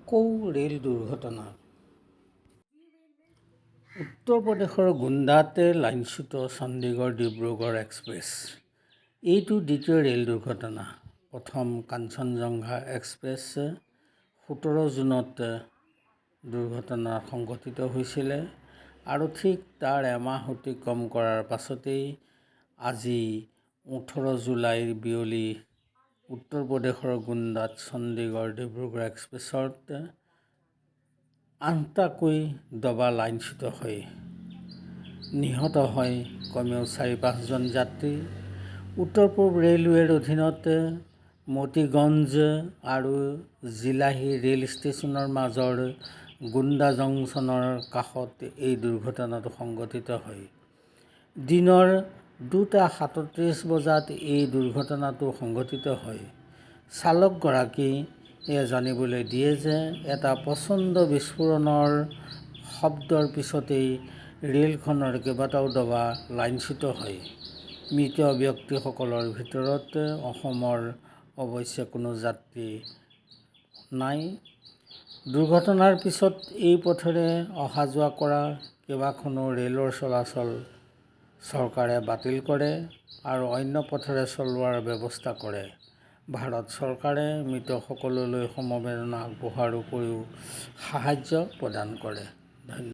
আকৌ ৰেল দুৰ্ঘটনা। উত্তৰ প্ৰদেশৰ গুন্দাতে লাইনচ্যুত চণ্ডীগড় ডিব্ৰুগড় এক্সপ্ৰেছ। এইটো দ্বিতীয় ৰেল দুৰ্ঘটনা। প্ৰথম কাঞ্চনজংঘা এক্সপ্ৰেছ 17 জুনত দুৰ্ঘটনা সংঘটিত হৈছিল আৰু ঠিক তাৰ এমাহ অতিক্ৰম কৰাৰ পাছতেই আজি 18 জুলাইৰ বিয়লি উত্তৰ প্ৰদেশৰ গুন্দাত চণ্ডীগড় ডিব্ৰুগড় এক্সপ্ৰেছত 8টাকৈ ডবা লাইনচ্যুত হয়। নিহত হয় কমেও 4-5জন যাত্ৰী। উত্তৰ পূব ৰেলৱেৰ অধীনত মতিগঞ্জ আৰু জিলাহী ৰেল ষ্টেচনৰ মাজৰ গুণ্ডা জংচনৰ কাষত এই দুৰ্ঘটনাটো সংঘটিত হয়। দিনৰ 2:37 বজাত এই দুৰ্ঘটনাটো সংঘটিত হয়। চালকগৰাকীয়ে জানিবলৈ দিয়ে যে এটা প্ৰচণ্ড বিস্ফোৰণৰ শব্দৰ পিছতেই ৰেলখনৰ কেইবাটাও ডবা লাইনচ্যুত হয়। মৃত ব্যক্তিসকলৰ ভিতৰত অসমৰ অৱশ্যে কোনো যাত্ৰী নাই। দুৰ্ঘটনাৰ পিছত এই পথেৰে অহা যোৱা কৰা কেইবাখনো ৰেলৰ চলাচল চৰকাৰে বাতিল কৰে আৰু অন্য পথেৰে চলোৱাৰ ব্যৱস্থা কৰে। ভাৰত চৰকাৰে মৃতসকললৈ সমবেদনা আগবঢ়োৱাৰ উপৰিও সাহায্য প্ৰদান কৰে। ধন্যবাদ।